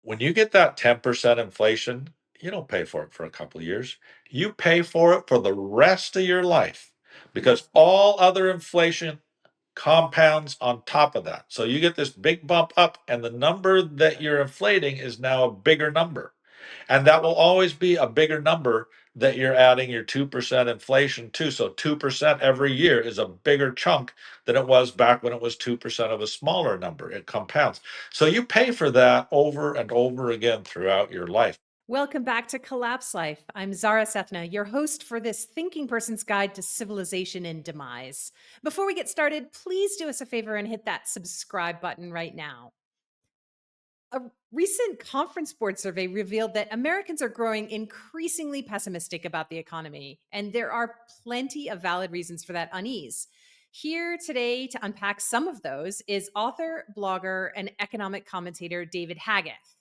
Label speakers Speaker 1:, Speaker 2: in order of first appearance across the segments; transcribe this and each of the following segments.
Speaker 1: when you get that 10% inflation, you don't pay for it for a couple of years. You pay for it for the rest of your life because all other inflation compounds on top of that. So you get this big bump up, and the number that you're inflating is now a bigger number. And that will always be a bigger number that you're adding your 2% inflation to. So 2% every year is a bigger chunk than it was back when it was 2% of a smaller number. It compounds. So you pay for that over and over again throughout your life.
Speaker 2: Welcome back to Collapse Life. I'm Zahra Sethna, your host for this Thinking Person's Guide to Civilization and Demise. Before we get started, please do us a favor and hit that subscribe button right now. A recent Conference Board survey revealed that Americans are growing increasingly pessimistic about the economy, and there are plenty of valid reasons for that unease. Here today to unpack some of those is author, blogger, and economic commentator David Haggith.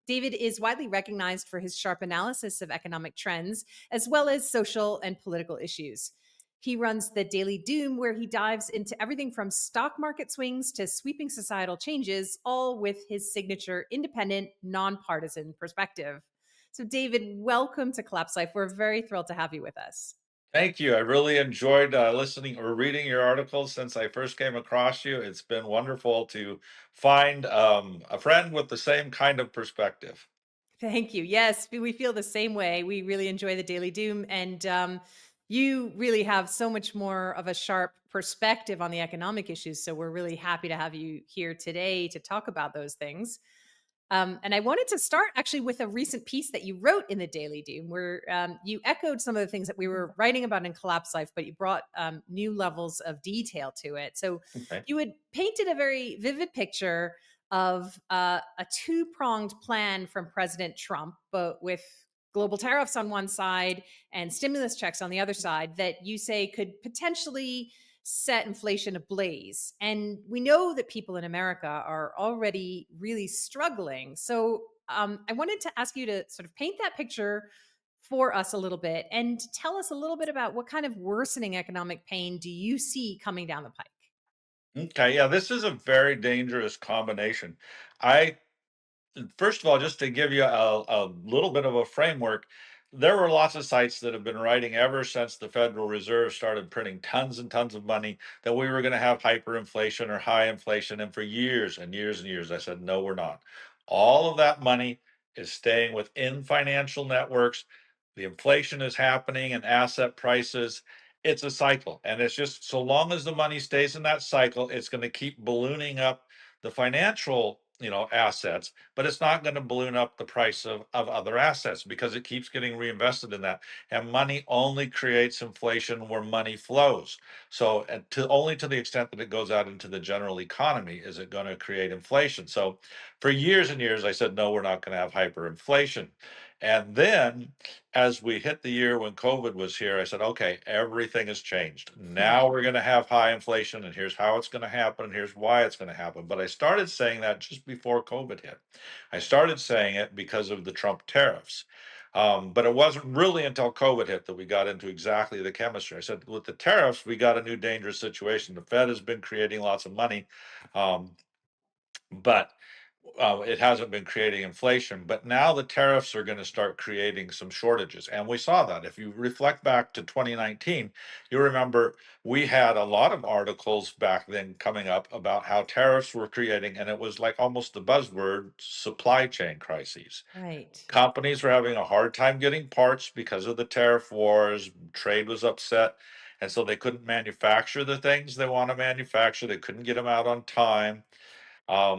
Speaker 2: David is widely recognized for his sharp analysis of economic trends, as well as social and political issues. He runs the Daily Doom, where he dives into everything from stock market swings to sweeping societal changes, all with his signature independent, nonpartisan perspective. So, David, welcome to Collapse Life. We're very thrilled to have you with us.
Speaker 1: Thank you. I really enjoyed listening or reading your articles since I first came across you. It's been wonderful to find a friend with the same kind of perspective.
Speaker 2: Thank you. Yes, we feel the same way. We really enjoy the Daily Doom, and you really have so much more of a sharp perspective on the economic issues. So we're really happy to have you here today to talk about those things. And I wanted to start actually with a recent piece that you wrote in the Daily Doom, where you echoed some of the things that we were writing about in Collapse Life, but you brought new levels of detail to it. So
Speaker 1: Okay.
Speaker 2: you had painted a very vivid picture of a two-pronged plan from President Trump, but with global tariffs on one side and stimulus checks on the other side, that you say could potentially set inflation ablaze. And we know that people in America are already really struggling. So I wanted to ask you to sort of paint that picture for us a little bit and tell us a little bit about what kind of worsening economic pain do you see coming down the pike?
Speaker 1: Okay. Yeah, this is a very dangerous combination. I First of all, just to give you a little bit of a framework, there were lots of sites that have been writing ever since the Federal Reserve started printing tons and tons of money that we were going to have hyperinflation or high inflation. And for years and years and years, I said, no, we're not. All of that money is staying within financial networks. The inflation is happening and asset prices. It's a cycle. And it's just so long as the money stays in that cycle, it's going to keep ballooning up the financial assets, but it's not going to balloon up the price of other assets because it keeps getting reinvested in that. And money only creates inflation where money flows. So only to the extent that it goes out into the general economy is it going to create inflation. So for years and years, I said, no, we're not going to have hyperinflation. And then as we hit the year when COVID was here, I said, okay, everything has changed. Now we're going to have high inflation, and here's how it's going to happen, and here's why it's going to happen. But I started saying that just before COVID hit. I started saying it because of the Trump tariffs. But it wasn't really until COVID hit that we got into exactly the chemistry. I said, with the tariffs, we got a new dangerous situation. The Fed has been creating lots of money. Um, but it hasn't been creating inflation. But now the tariffs are going to start creating some shortages. And we saw that. If you reflect back to 2019, you remember we had a lot of articles back then coming up about how tariffs were creating, and it was like almost the buzzword supply chain crises.
Speaker 2: Right.
Speaker 1: Companies were having a hard time getting parts because of the tariff wars, trade was upset. And so they couldn't manufacture the things they want to manufacture. They couldn't get them out on time.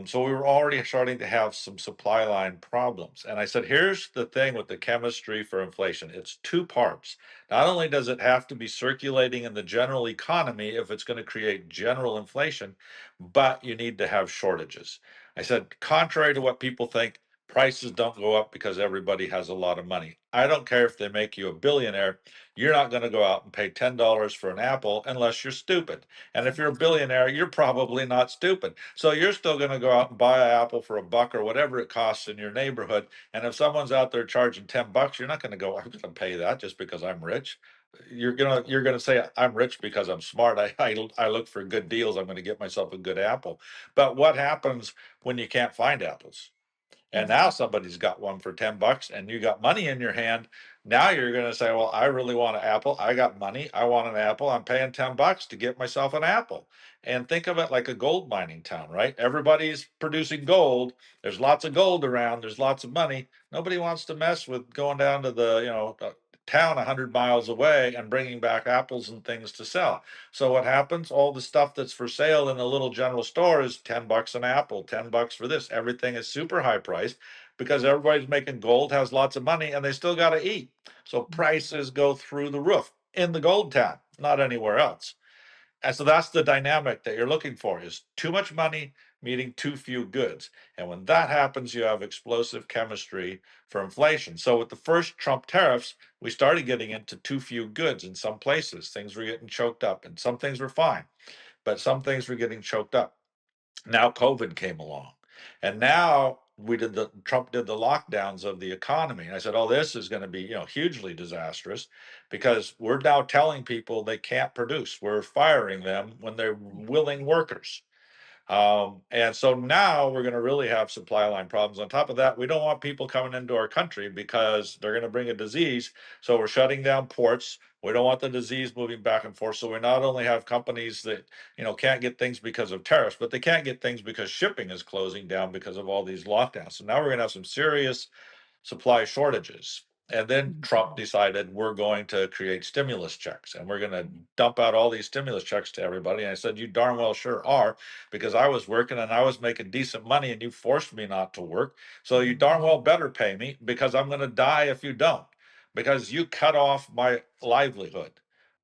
Speaker 1: So we were already starting to have some supply line problems. And I said, here's the thing with the chemistry for inflation. It's two parts. Not only does it have to be circulating in the general economy if it's going to create general inflation, but you need to have shortages. I said, contrary to what people think, prices don't go up because everybody has a lot of money. I don't care if they make you a billionaire. You're not going to go out and pay $10 for an apple unless you're stupid. And if you're a billionaire, you're probably not stupid. So you're still going to go out and buy an apple for $1 or whatever it costs in your neighborhood. And if someone's out there charging $10, you're not going to go, I'm going to pay that just because I'm rich. You're gonna say I'm rich because I'm smart. I look for good deals. I'm going to get myself a good apple. But what happens when you can't find apples? And now somebody's got one for $10 and you got money in your hand. Now you're going to say, well, I really want an apple. I got money. I want an apple. I'm paying $10 to get myself an apple. And think of it like a gold mining town, right? Everybody's producing gold. There's lots of gold around. There's lots of money. Nobody wants to mess with going down to the, town 100 miles away and bringing back apples and things to sell. So what happens? All the stuff that's for sale in the little general store is $10 an apple, $10 for this. Everything is super high priced because everybody's making gold, has lots of money, and they still got to eat. So prices go through the roof in the gold town, not anywhere else. And so that's the dynamic that you're looking for is too much money meeting too few goods. And when that happens, you have explosive chemistry for inflation. So with the first Trump tariffs, we started getting into too few goods in some places. Things were getting choked up and some things were fine, but some things were getting choked up. Now COVID came along. And now Trump did the lockdowns of the economy. And I said, oh, this is going to be, hugely disastrous because we're now telling people they can't produce. We're firing them when they're willing workers. And so now we're going to really have supply line problems. On top of that, we don't want people coming into our country because they're going to bring a disease. So we're shutting down ports. We don't want the disease moving back and forth. So we not only have companies that, can't get things because of tariffs, but they can't get things because shipping is closing down because of all these lockdowns. So now we're going to have some serious supply shortages. And then Trump decided we're going to create stimulus checks and we're going to dump out all these stimulus checks to everybody. And I said, you darn well sure are, because I was working and I was making decent money and you forced me not to work. So you darn well better pay me because I'm going to die if you don't, because you cut off my livelihood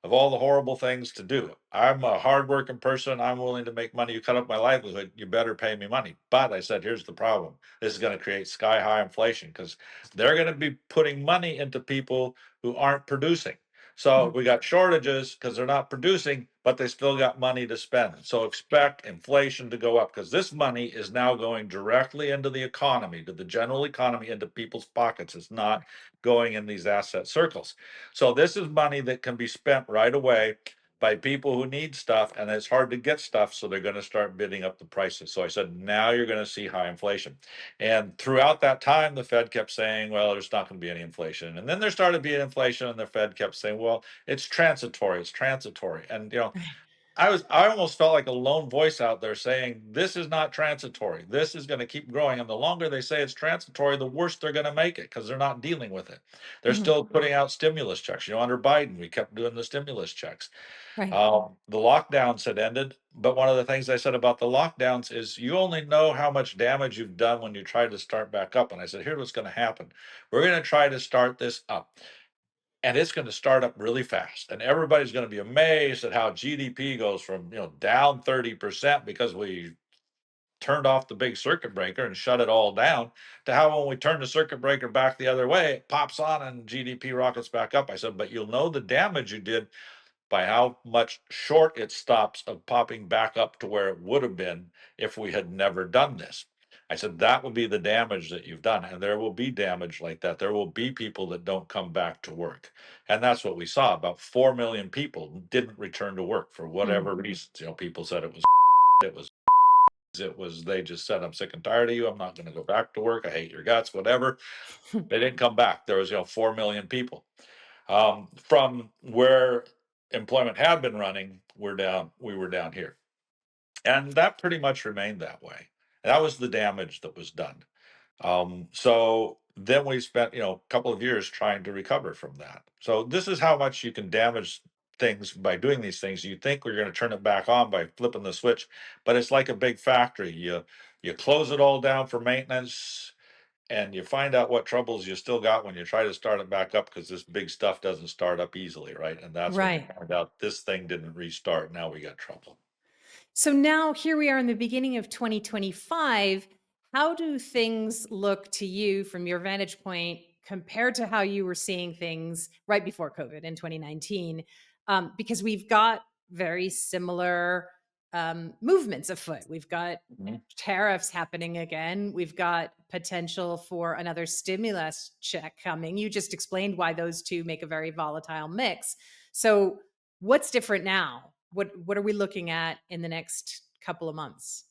Speaker 1: of all the horrible things to do. I'm a hardworking person. I'm willing to make money. You cut off my livelihood. You better pay me money. But I said, here's the problem. This is going to create sky high inflation because they're going to be putting money into people who aren't producing. So we got shortages because they're not producing, but they still got money to spend. So expect inflation to go up because this money is now going directly into the economy, to the general economy, into people's pockets. It's not going in these asset circles. So this is money that can be spent right away by people who need stuff, and it's hard to get stuff, so they're going to start bidding up the prices. So I said, now you're going to see high inflation. And throughout that time, the Fed kept saying, well, there's not going to be any inflation. And then there started being inflation, and the Fed kept saying, well, it's transitory, it's transitory. And I almost felt like a lone voice out there saying, this is not transitory. This is going to keep growing. And the longer they say it's transitory, the worse they're going to make it because they're not dealing with it. They're still putting out stimulus checks. Under Biden, we kept doing the stimulus checks.
Speaker 2: Right.
Speaker 1: The lockdowns had ended. But one of the things I said about the lockdowns is you only know how much damage you've done when you try to start back up. And I said, here's what's going to happen. We're going to try to start this up and it's going to start up really fast and everybody's going to be amazed at how GDP goes from down 30% because we turned off the big circuit breaker and shut it all down, to how when we turn the circuit breaker back the other way it pops on and GDP rockets back up. I said, but you'll know the damage you did by how much short it stops of popping back up to where it would have been if we had never done this. I said, that will be the damage that you've done. And there will be damage like that. There will be people that don't come back to work. And that's what we saw. About 4 million people didn't return to work for whatever reasons. People said it was, they just said, I'm sick and tired of you. I'm not going to go back to work. I hate your guts, whatever. They didn't come back. There was, 4 million people. From where employment had been running, we were down here. And that pretty much remained that way. And that was the damage that was done. So then we spent, a couple of years trying to recover from that. So this is how much you can damage things by doing these things. You think we're going to turn it back on by flipping the switch, but it's like a big factory. You close it all down for maintenance and you find out what troubles you still got when you try to start it back up because this big stuff doesn't start up easily, right? And that's when you
Speaker 2: Right.
Speaker 1: find out this thing didn't restart. Now we got trouble.
Speaker 2: So now here we are in the beginning of 2025. How do things look to you from your vantage point compared to how you were seeing things right before COVID in 2019? Because we've got very similar movements afoot. We've got
Speaker 1: Mhm.
Speaker 2: tariffs happening again. We've got potential for another stimulus check coming. You just explained why those two make a very volatile mix. So, what's different now? What are we looking at in the next couple of months?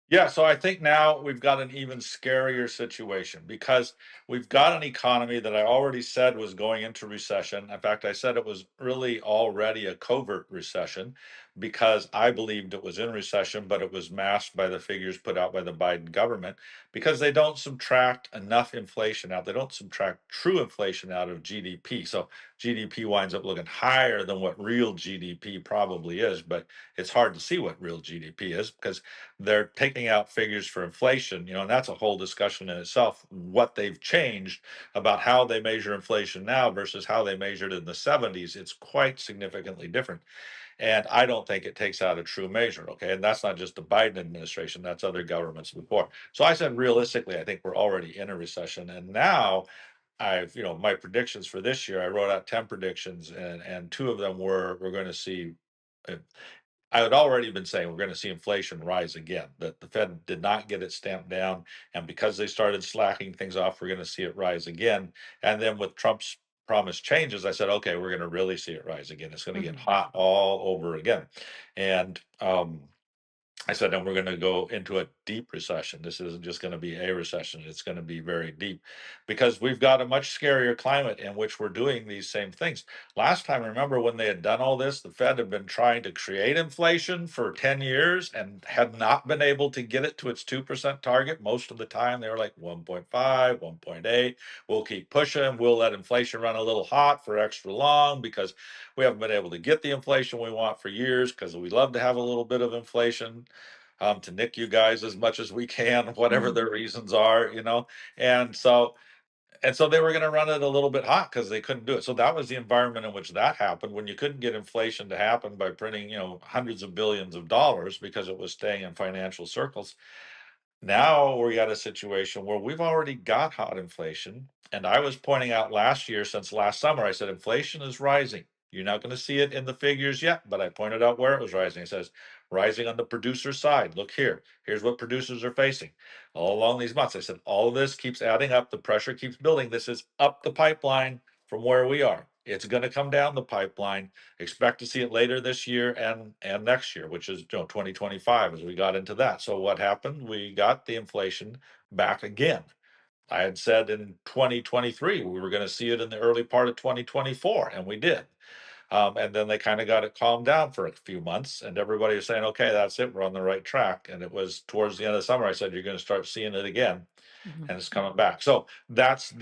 Speaker 1: Yeah, so I think now we've got an even scarier situation because we've got an economy that I already said was going into recession. In fact, I said it was really already a covert recession because I believed it was in recession, but it was masked by the figures put out by the Biden government because they don't subtract enough inflation out. They don't subtract true inflation out of GDP. So GDP winds up looking higher than what real GDP probably is, but it's hard to see what real GDP is because they're taking out figures for inflation, and that's a whole discussion in itself, what they've changed about how they measure inflation now versus how they measured it in the 70s. It's quite significantly different. And I don't think it takes out a true measure. Okay. And that's not just the Biden administration, that's other governments before. So I said, realistically, I think we're already in a recession. And now my predictions for this year, I wrote out 10 predictions, and two of them were we're going to see. uh, I had already been saying we're going to see inflation rise again, that the Fed did not get it stamped down. And because they started slacking things off, we're going to see it rise again. And then with Trump's promised changes, I said, okay, we're going to really see it rise again. It's going to get
Speaker 2: Mhm.
Speaker 1: hot all over again. And I said, and we're going to go into a deep recession. This isn't just going to be a recession, it's going to be very deep because we've got a much scarier climate in which we're doing these same things. Last time, remember when they had done all this, the Fed had been trying to create inflation for 10 years and had not been able to get it to its 2% target. Most of the time, they were like 1.5, 1.8. We'll keep pushing. We'll let inflation run a little hot for extra long because we haven't been able to get the inflation we want for years because we love to have a little bit of inflation to nick you guys as much as we can, whatever
Speaker 2: Mhm.
Speaker 1: their reasons are. And so they were going to run it a little bit hot because they couldn't do it. So that was the environment in which that happened when you couldn't get inflation to happen by printing, hundreds of billions of dollars because it was staying in financial circles. Now we got a situation where we've already got hot inflation. And I was pointing out last year, since last summer, I said inflation is rising. You're not going to see it in the figures yet, but I pointed out where it was rising. It says rising on the producer side. Look here. Here's what producers are facing all along these months. I said all of this keeps adding up. The pressure keeps building. This is up the pipeline from where we are. It's going to come down the pipeline. Expect to see it later this year and next year, which is 2025 as we got into that. So what happened? We got the inflation back again. I had said in 2023 we were going to see it in the early part of 2024, and we did. And then they kind of got it calmed down for a few months, and everybody was saying, "Okay, that's it. We're on the right track." And it was towards the end of the summer. I said, "You're going to start seeing it again."
Speaker 2: Mhm.
Speaker 1: And it's coming back. So that's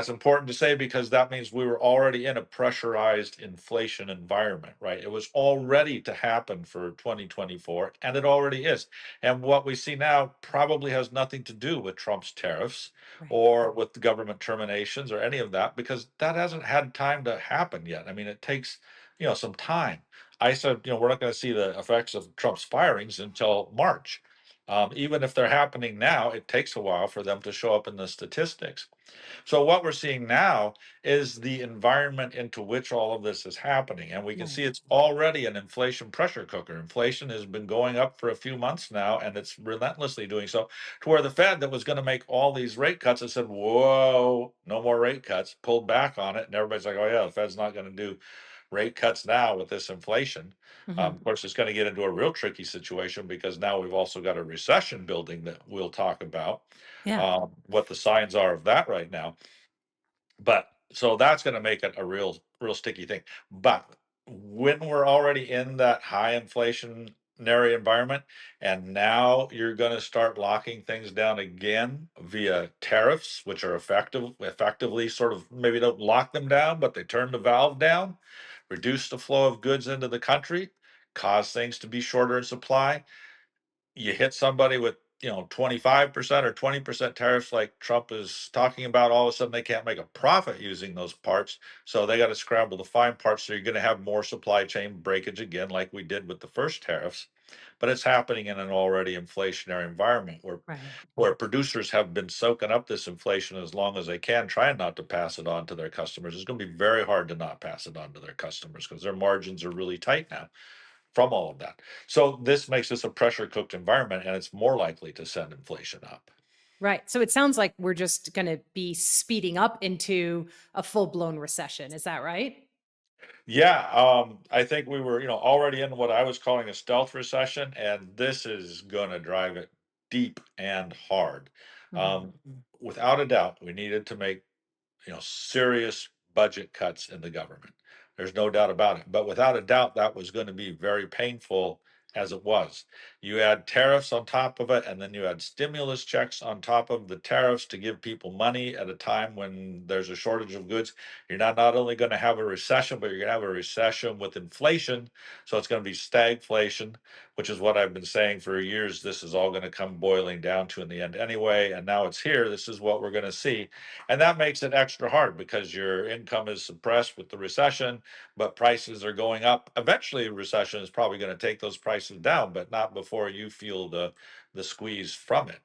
Speaker 1: important to say because that means we were already in a pressurized inflation environment, right? It was already to happen for 2024, and it already is. And what we see now probably has nothing to do with Trump's tariffs
Speaker 2: Right.
Speaker 1: or with the government terminations or any of that because that hasn't had time to happen yet. I mean, it takes some time. I said, we're not going to see the effects of Trump's firings until March. Even if they're happening now, it takes a while for them to show up in the statistics. So, what we're seeing now is the environment into which all of this is happening. And we can see
Speaker 2: Right.
Speaker 1: it's already an inflation pressure cooker. Inflation has been going up for a few months now, and it's relentlessly doing so. To where the Fed, that was going to make all these rate cuts, has said, whoa, no more rate cuts, pulled back on it. And everybody's like, oh, yeah, the Fed's not going to do rate cuts now with this inflation.
Speaker 2: Mhm.
Speaker 1: Of course, it's going to get into a real tricky situation because now we've also got a recession building that we'll talk about
Speaker 2: Yeah.
Speaker 1: what the signs are of that right now. But so that's going to make it a real sticky thing. But when we're already in that high inflationary environment, and now you're going to start locking things down again via tariffs, which are effectively sort of maybe don't lock them down, but they turn the valve down, reduce the flow of goods into the country, cause things to be shorter in supply. You hit somebody with 25% or 20% tariffs like Trump is talking about, all of a sudden they can't make a profit using those parts, so they got to scramble to find parts. So you're going to have more supply chain breakage again like we did with the first tariffs. But it's happening in an already inflationary environment
Speaker 2: Right.
Speaker 1: where producers have been soaking up this inflation as long as they can, trying not to pass it on to their customers. It's going to be very hard to not pass it on to their customers because their margins are really tight now from all of that. So this makes this a pressure cooked environment, and it's more likely to send inflation up.
Speaker 2: Right. So it sounds like we're just going to be speeding up into a full blown recession. Is that right?
Speaker 1: Yeah, I think we were, already in what I was calling a stealth recession, and this is gonna drive it deep and hard.
Speaker 2: Mhm.
Speaker 1: Um, Without a doubt, we needed to make serious budget cuts in the government. There's no doubt about it. But without a doubt, that was going to be very painful as it was. You add tariffs on top of it, and then you add stimulus checks on top of the tariffs to give people money at a time when there's a shortage of goods. You're not only going to have a recession, but you're going to have a recession with inflation. So it's going to be stagflation, which is what I've been saying for years. This is all going to come boiling down to in the end anyway. And now it's here. This is what we're going to see. And that makes it extra hard because your income is suppressed with the recession, but prices are going up. Eventually, a recession is probably going to take those prices down, but not before you feel the squeeze from it,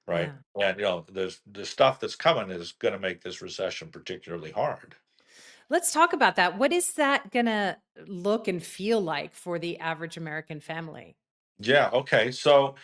Speaker 1: right?
Speaker 2: Yeah.
Speaker 1: And there's the stuff that's coming is going to make this recession particularly hard.
Speaker 2: Let's talk about that. What is that gonna look and feel like for the average American family?
Speaker 1: Yeah. Okay. So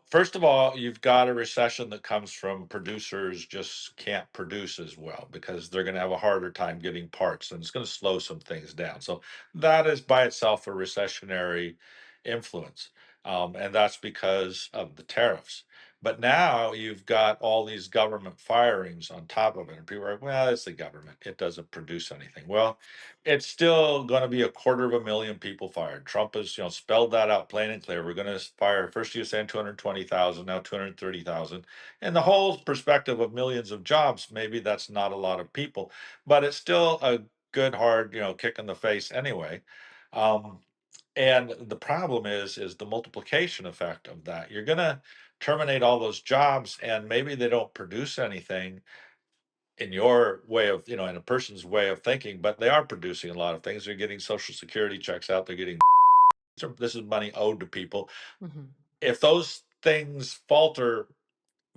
Speaker 1: first of all, you've got a recession that comes from producers just can't produce as well because they're going to have a harder time getting parts and it's going to slow some things down. So that is by itself a recessionary influence. And that's because of the tariffs. But now you've got all these government firings on top of it. And people are like, well, it's the government. It doesn't produce anything. Well, it's still going to be 250,000 people fired. Trump has, spelled that out plain and clear. We're going to fire first. You saying 220,000, now 230,000. And the whole perspective of millions of jobs, maybe that's not a lot of people, but it's still a good hard, kick in the face anyway. Um, and the problem is the multiplication effect of that. You're going to terminate all those jobs, and maybe they don't produce anything in your way of, in a person's way of thinking, but they are producing a lot of things. They're getting social security checks out. They're getting this is money owed to people.
Speaker 2: Mhm.
Speaker 1: If those things falter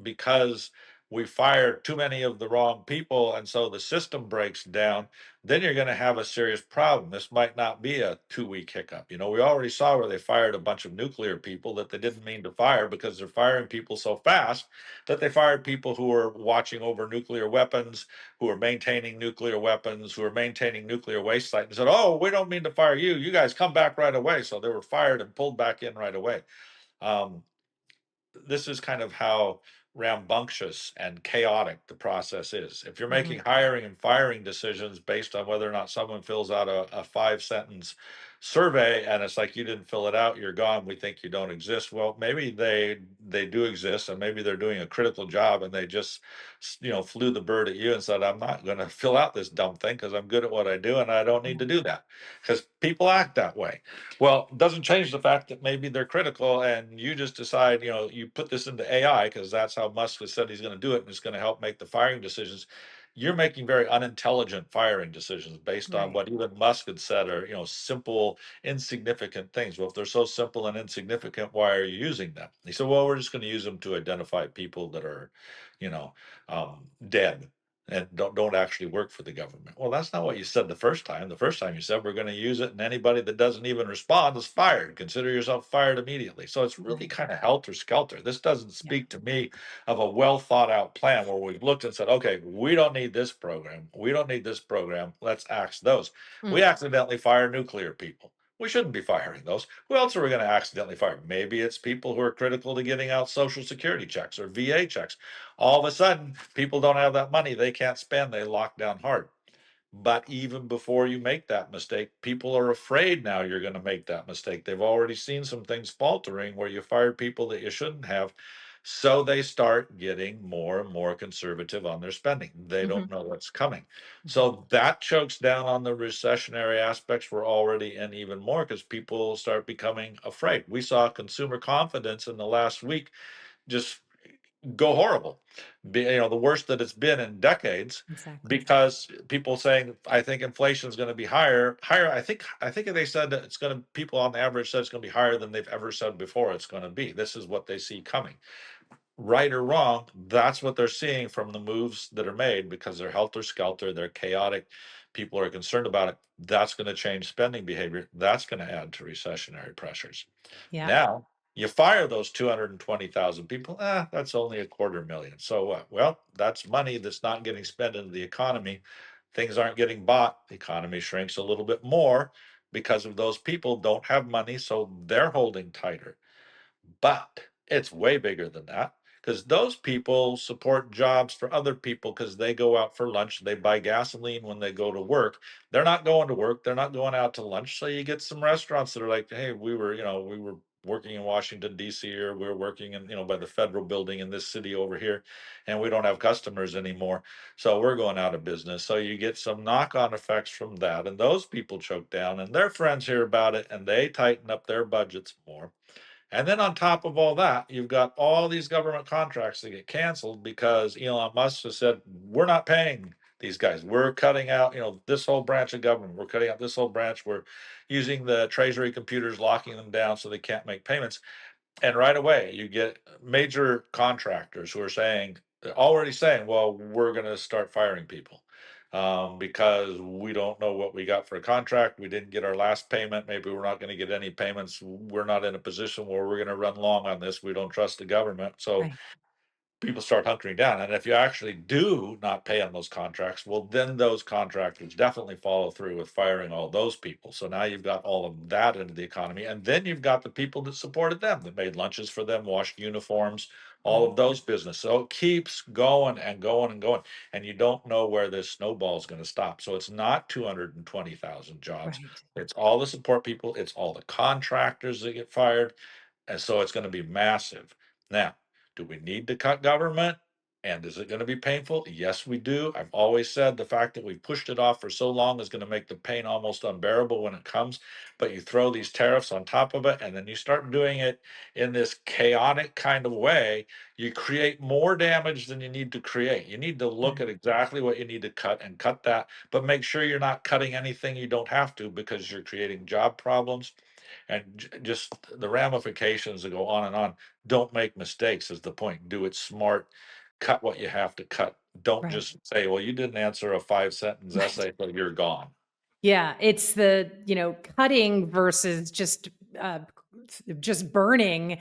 Speaker 1: because we fire too many of the wrong people and so the system breaks down, then you're going to have a serious problem. This might not be a 2 week hiccup. We already saw where they fired a bunch of nuclear people that they didn't mean to fire because they're firing people so fast that they fired people who were watching over nuclear weapons, who are maintaining nuclear weapons, who are maintaining nuclear waste sites, and said, oh, we don't mean to fire you. You guys come back right away. So they were fired and pulled back in right away. Um, this is kind of how rambunctious and chaotic the process is. If you're making
Speaker 2: Mhm.
Speaker 1: hiring and firing decisions based on whether or not someone fills out a 5 sentence survey and it's like you didn't fill it out, you're gone, we think you don't exist. Well, maybe they do exist and maybe they're doing a critical job and they just flew the bird at you and said, I'm not going to fill out this dumb thing because I'm good at what I do and I don't need
Speaker 2: Yeah.
Speaker 1: to do that because people act that way. Well, it doesn't change the fact that maybe they're critical and you just decide, you put this into AI because that's how Musk has said he's going to do it and it's going to help make the firing decisions. You're making very unintelligent firing decisions based on
Speaker 2: Right.
Speaker 1: what even Musk had said are, simple, insignificant things. Well, if they're so simple and insignificant, why are you using them? He said, well, we're just going to use them to identify people that are, you know, dead and don't actually work for the government. Well, that's not what you said the first time. The first time you said we're going to use it, and anybody that doesn't even respond is fired. Consider yourself fired immediately. So it's really
Speaker 2: Right.
Speaker 1: kind of helter skelter. This doesn't
Speaker 2: Yeah.
Speaker 1: speak to me of a well thought out plan where we've looked and said, okay, we don't need this program. We don't need this program. Let's axe those.
Speaker 2: Mm.
Speaker 1: We accidentally fire nuclear people. We shouldn't be firing those. Who else are we going to accidentally fire? Maybe it's people who are critical to getting out Social Security checks or VA checks. All of a sudden, people don't have that money. They can't spend. They lock down hard. But even before you make that mistake, people are afraid now you're going to make that mistake. They've already seen some things faltering where you fired people that you shouldn't have. So they start getting more and more conservative on their spending. They don't
Speaker 2: Mhm.
Speaker 1: know what's coming.
Speaker 2: Mhm.
Speaker 1: So that chokes down on the recessionary aspects we're already in even more because people start becoming afraid. We saw consumer confidence in the last week just go horrible. The worst that it's been in decades
Speaker 2: Exactly.
Speaker 1: because people saying, I think inflation is going to be higher. I think they said that it's going to, people on average said it's going to be higher than they've ever said before it's going to be. This is what they see coming. Right or wrong, that's what they're seeing from the moves that are made because they're helter skelter, they're chaotic. People are concerned about it. That's going to change spending behavior. That's going to add to recessionary pressures.
Speaker 2: Yeah.
Speaker 1: Now, you fire those 220,000 people, that's only 250,000. So what? Well, that's money that's not getting spent into the economy. things aren't getting bought, the economy shrinks a little bit more because of those people don't have money, so they're holding tighter. But it's way bigger than that because those people support jobs for other people because they go out for lunch, they buy gasoline when they go to work. They're not going to work, they're not going out to lunch. So you get some restaurants that are like, hey, we were working in Washington, D.C., or we are working in, by the federal building in this city over here, and we don't have customers anymore. So we're going out of business. So you get some knock on effects from that. And those people choke down, and their friends hear about it, and they tighten up their budgets more. And then on top of all that, you've got all these government contracts that get canceled because Elon Musk has said, we're not paying these guys. We're cutting out, this whole branch of government. We're cutting out this whole branch. We're using the treasury computers, locking them down so they can't make payments. And right away, you get major contractors who are already saying, well, we're going to start firing people because we don't know what we got for a contract. We didn't get our last payment. Maybe we're not going to get any payments. We're not in a position where we're going to run long on this. We don't trust the government. So
Speaker 2: Right.
Speaker 1: people start hunkering down. And if you actually do not pay on those contracts, well, then those contractors definitely follow through with firing all those people. So now you've got all of that into the economy. And then you've got the people that supported them, that made lunches for them, washed uniforms, all
Speaker 2: Right.
Speaker 1: of those business. So it keeps going and going and going. And you don't know where this snowball is going to stop. So it's not 220,000 jobs.
Speaker 2: Right.
Speaker 1: It's all the support people, it's all the contractors that get fired. And so it's going to be massive. Now, do we need to cut government? And is it going to be painful? Yes, we do. I've always said the fact that we pushed it off for so long is going to make the pain almost unbearable when it comes. But you throw these tariffs on top of it, and then you start doing it in this chaotic kind of way, you create more damage than you need to create. You need to look
Speaker 2: Right.
Speaker 1: at exactly what you need to cut and cut that, but make sure you're not cutting anything you don't have to because you're creating job problems and just the ramifications that go on and on. Don't make mistakes is the point. Do it smart. Cut what you have to cut. Don't
Speaker 2: Right.
Speaker 1: just say, well, you didn't answer a 5 sentence
Speaker 2: Right.
Speaker 1: essay, so you're gone.
Speaker 2: Yeah, it's the, cutting versus just burning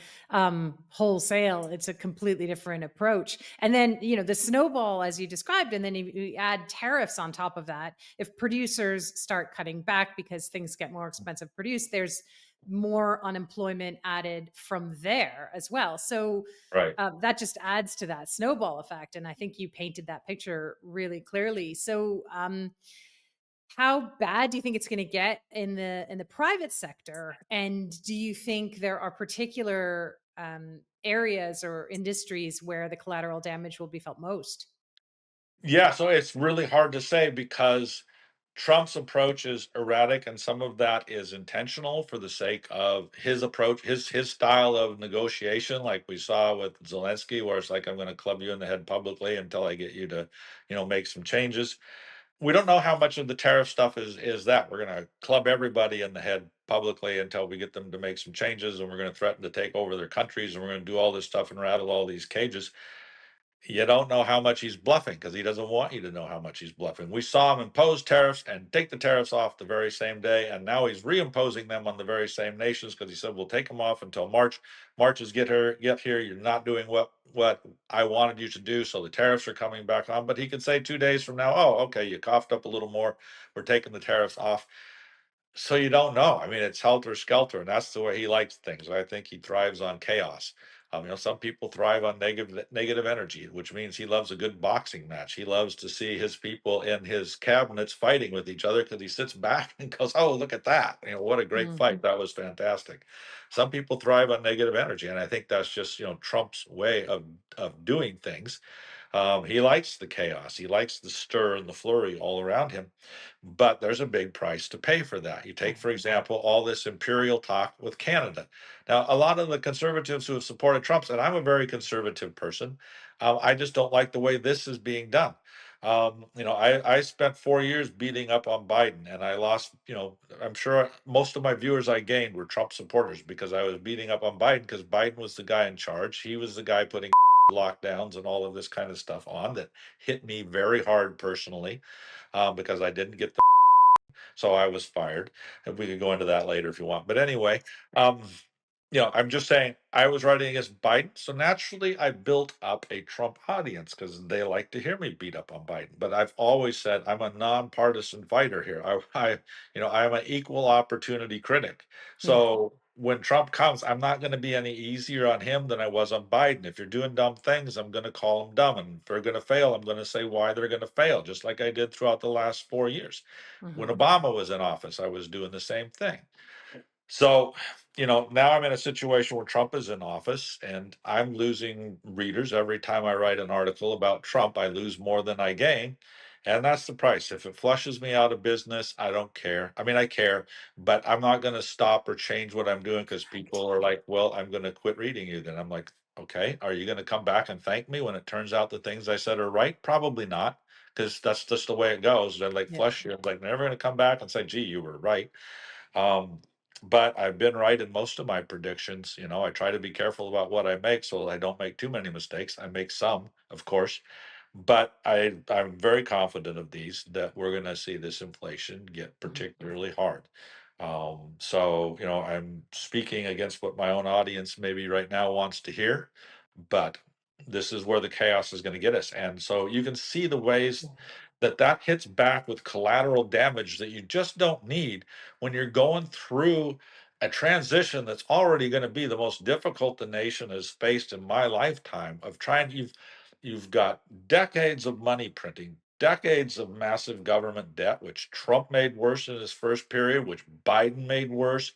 Speaker 2: wholesale. It's a completely different approach. And then, the snowball as you described, and then you add tariffs on top of that. If producers start cutting back because things get more expensive produced, there's more unemployment added from there as well. So
Speaker 1: Right.
Speaker 2: that just adds to that snowball effect. And I think you painted that picture really clearly. So how bad do you think it's going to get in the private sector? And do you think there are particular areas or industries where the collateral damage will be felt most?
Speaker 1: Yeah, so it's really hard to say because Trump's approach is erratic, and some of that is intentional for the sake of his approach, his style of negotiation, like we saw with Zelensky, where it's like I'm going to club you in the head publicly until I get you to, make some changes. We don't know how much of the tariff stuff is that. We're going to club everybody in the head publicly until we get them to make some changes, and we're going to threaten to take over their countries, and we're going to do all this stuff and rattle all these cages. You don't know how much he's bluffing because he doesn't want you to know how much he's bluffing. We saw him impose tariffs and take the tariffs off the very same day, and now he's reimposing them on the very same nations because he said we'll take them off until March. March is get here. You're not doing what I wanted you to do, so the tariffs are coming back on. But he could say 2 days from now, oh, okay, you coughed up a little more. We're taking the tariffs off. So you don't know. I mean, it's helter skelter, and that's the way he likes things. I think he thrives on chaos. Some people thrive on negative energy, which means he loves a good boxing match. He loves to see his people in his cabinets fighting with each other because he sits back and goes, "Oh, look at that! What a great
Speaker 2: Mm,
Speaker 1: fight! That was fantastic." Some people thrive on negative energy, and I think that's just Trump's way of doing things. He likes the chaos. He likes the stir and the flurry all around him. But there's a big price to pay for that. You take,
Speaker 2: right.
Speaker 1: for example, all this imperial talk with Canada. Now, a lot of the conservatives who have supported Trump's, and I'm a very conservative person, I just don't like the way this is being done. I spent 4 years beating up on Biden, and I lost, I'm sure most of my viewers I gained were Trump supporters because I was beating up on Biden because Biden was the guy in charge. He was the guy putting lockdowns and all of this kind of stuff on that hit me very hard personally because I didn't get so I was fired. And we could go into that later if you want. But anyway, um, I'm just saying I was writing against Biden, so naturally I built up a Trump audience because they like to hear me beat up on Biden. But I've always said I'm a nonpartisan fighter here. I'm an equal opportunity critic.
Speaker 2: Yeah.
Speaker 1: So when Trump comes, I'm not going to be any easier on him than I was on Biden. If you're doing dumb things, I'm going to call them dumb, and if they're going to fail, I'm going to say why they're going to fail, just like I did throughout the last 4 years. When
Speaker 2: Hmm.
Speaker 1: Obama was in office, I was doing the same thing. So, now I'm in a situation where Trump is in office and I'm losing readers every time I write an article about Trump. I lose more than I gain. And that's the price. If it flushes me out of business, I don't care. I mean, I care, but I'm not going to stop or change what I'm doing because
Speaker 2: Right.
Speaker 1: people are like, well, I'm going to quit reading you. Then I'm like, okay, are you going to come back and thank me when it turns out the things I said are right? Probably not, because that's just the way it goes. They're like,
Speaker 2: Yeah.
Speaker 1: flush you. I'm like, never going to come back and say, gee, you were right. Um, but I've been right in most of my predictions. I try to be careful about what I make so I don't make too many mistakes. I make some, of course, but I'm very confident of these that we're going to see this inflation get
Speaker 2: Mhm.
Speaker 1: particularly hard. So I'm speaking against what my own audience maybe right now wants to hear, but this is where the chaos is going to get us. And so you can see the ways
Speaker 2: Yeah.
Speaker 1: that hits back with collateral damage that you just don't need when you're going through a transition that's already going to be the most difficult the nation has faced in my lifetime of trying you've got decades of money printing, decades of massive government debt, which Trump made worse in his first period, which Biden made worse,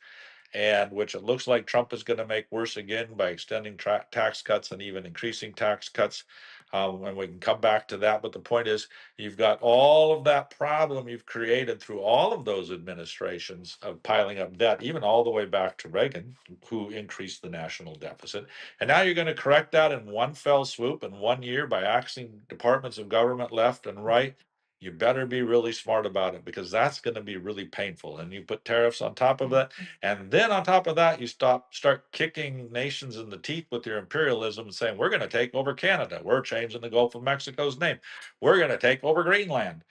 Speaker 1: and which it looks like Trump is going to make worse again by extending tax cuts and even increasing tax cuts. And we can come back to that. But the point is, you've got all of that problem you've created through all of those administrations of piling up debt, even all the way back to Reagan, who increased the national deficit. And now you're going to correct that in one fell swoop in 1 year by axing departments of government left and right. You better be really smart about it because that's going to be really painful. And you put tariffs on top of
Speaker 2: Yeah.
Speaker 1: that, and then on top of that, you start kicking nations in the teeth with your imperialism and saying, we're going to take over Canada. We're changing the Gulf of Mexico's name. We're going to take over Greenland.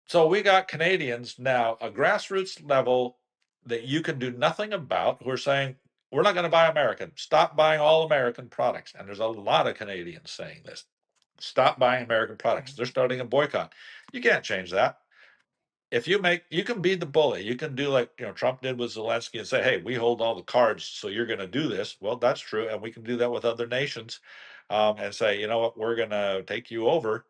Speaker 1: So we got Canadians now, a grassroots level that you can do nothing about, who are saying, we're not going to buy American. Stop buying all American products. And there's a lot of Canadians saying this. Stop buying American products.
Speaker 2: Right.
Speaker 1: They're starting a boycott. You can't change that. If you can be the bully. You can do like Trump did with Zelensky and say, "Hey, we hold all the cards, so you're going to do this." Well, that's true, and we can do that with other nations, and say, "You know what? We're going to take you over."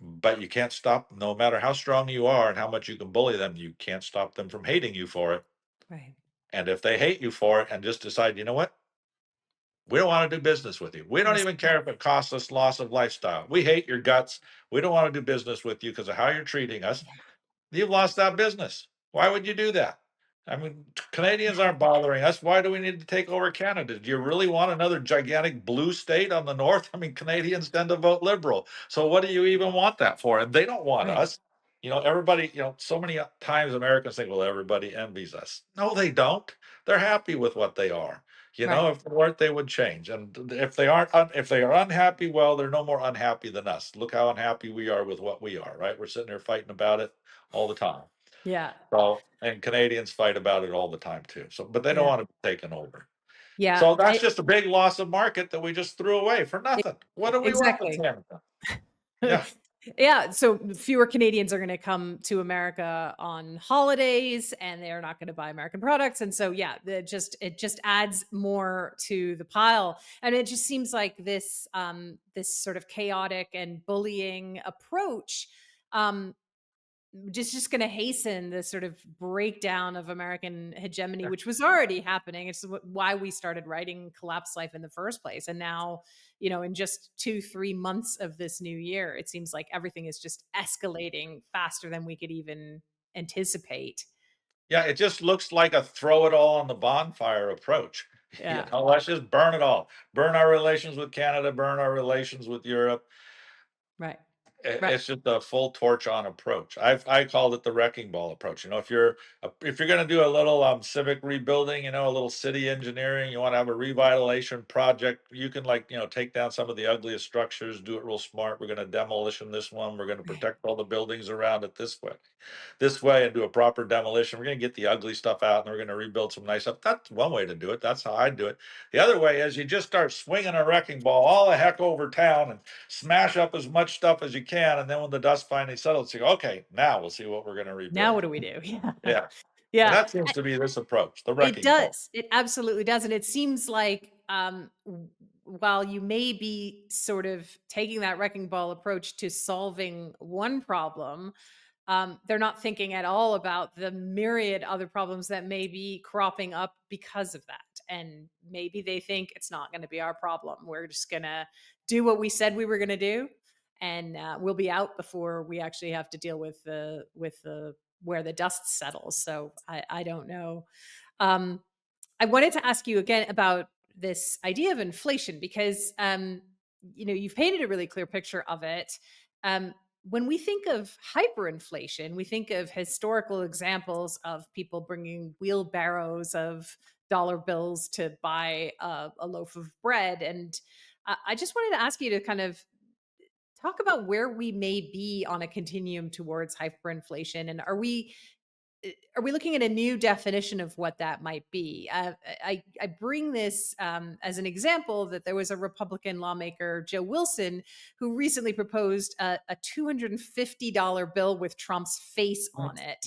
Speaker 1: But you can't stop, no matter how strong you are and how much you can bully them. You can't stop them from hating you for it.
Speaker 2: Right.
Speaker 1: And if they hate you for it and just decide, you know what? We don't want to do business with you. We don't
Speaker 2: Yes.
Speaker 1: even care if it costs us loss of lifestyle. We hate your guts. We don't want to do business with you because of how you're treating us.
Speaker 2: Yeah.
Speaker 1: You've lost that business. Why would you do that? I mean, Canadians aren't bothering us. Why do we need to take over Canada? Do you really want another gigantic blue state on the north? I mean, Canadians tend to vote liberal. So what do you even want that for? And they don't want
Speaker 2: Right.
Speaker 1: us. Everybody, so many times Americans think, well, everybody envies us. No, they don't. They're happy with what they are.
Speaker 2: Right.
Speaker 1: If they weren't, they would change. And if they aren't, if they are unhappy, well, they're no more unhappy than us. Look how unhappy we are with what we are, right? We're sitting there fighting about it all the time.
Speaker 2: Yeah.
Speaker 1: So, and Canadians fight about it all the time too. So, but they don't
Speaker 2: Yeah.
Speaker 1: want to be taken over.
Speaker 2: Yeah.
Speaker 1: So that's just a big loss of market that we just threw away for nothing. What do we want with
Speaker 2: Exactly.
Speaker 1: Canada? Yeah.
Speaker 2: Yeah, so fewer Canadians are gonna come to America on holidays, and they're not gonna buy American products, and so, yeah, it just adds more to the pile, and it just seems like this sort of chaotic and bullying approach, um, just gonna hasten the sort of breakdown of American hegemony, which was already happening. It's why we started writing Collapse Life in the first place. And now, in just 2, 3 months of this new year, it seems like everything is just escalating faster than we could even anticipate.
Speaker 1: Yeah, it just looks like a throw it all on the bonfire approach.
Speaker 2: Yeah.
Speaker 1: Let's just burn it all. Burn our relations with Canada, burn our relations with Europe.
Speaker 2: Right. Right.
Speaker 1: It's just a full torch on approach. I called it the wrecking ball approach. If you're going to do a little civic rebuilding, a little city engineering, you want to have a revitalization project, you can take down some of the ugliest structures, do it real smart. We're going to demolition this one. We're going to
Speaker 2: Right.
Speaker 1: protect all the buildings around it this way, and do a proper demolition. We're going to get the ugly stuff out, and we're going to rebuild some nice stuff. That's one way to do it. That's how I do it. The other way is you just start swinging a wrecking ball all the heck over town and smash up as much stuff as you can. And then when the dust finally settles, you go, okay, now we'll see what we're going to
Speaker 2: Now
Speaker 1: rebuild.
Speaker 2: what do we do? Yeah.
Speaker 1: Yeah. And
Speaker 2: Yeah.
Speaker 1: that seems to be this approach, the
Speaker 2: It
Speaker 1: wrecking ball.
Speaker 2: does. It absolutely does, and it seems like, while you may be sort of taking that wrecking ball approach to solving one problem, they're not thinking at all about the myriad other problems that may be cropping up because of that. And maybe they think it's not going to be our problem. We're just going to do what we said we were going to do, and we'll be out before we actually have to deal with the where the dust settles. So I don't know. Um, I wanted to ask you again about this idea of inflation because you've painted a really clear picture of it. When we think of hyperinflation, we think of historical examples of people bringing wheelbarrows of dollar bills to buy a loaf of bread. And I just wanted to ask you to kind of talk about where we may be on a continuum towards hyperinflation. And are we looking at a new definition of what that might be? I bring this as an example that there was a Republican lawmaker, Joe Wilson, who recently proposed a $250 bill with Trump's face on it,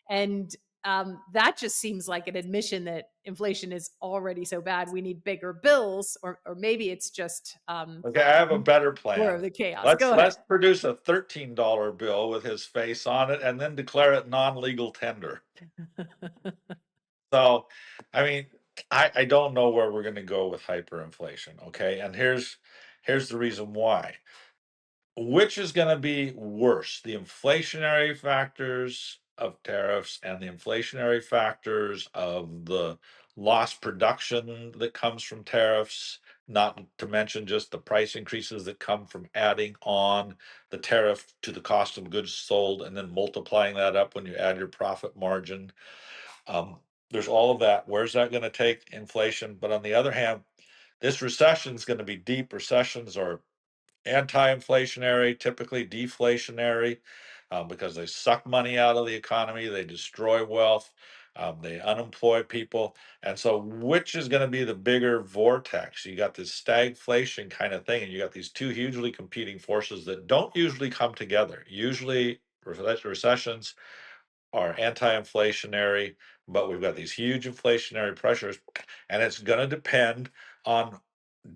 Speaker 2: and that just seems like an admission that inflation is already so bad we need bigger bills, or maybe it's just
Speaker 1: Okay, I have a better
Speaker 2: more
Speaker 1: plan.
Speaker 2: of the chaos.
Speaker 1: Let's
Speaker 2: Go ahead.
Speaker 1: let's produce a $13 bill with his face on it and then declare it non-legal tender. So, I mean, I don't know where we're going to go with hyperinflation. Okay, and here's the reason why. Which is going to be worse, the inflationary factors of tariffs and the inflationary factors of the lost production that comes from tariffs, not to mention just the price increases that come from adding on the tariff to the cost of goods sold and then multiplying that up when you add your profit margin. Um, there's all of that. Where's that going to take inflation? But on the other hand, this recession is going to be deep. Recessions are anti-inflationary, typically deflationary, because they suck money out of the economy, they destroy wealth, they unemploy people, and so which is going to be the bigger vortex? You got this stagflation kind of thing, and you got these two hugely competing forces that don't usually come together. Usually, recessions are anti-inflationary, but we've got these huge inflationary pressures, and it's going to depend on,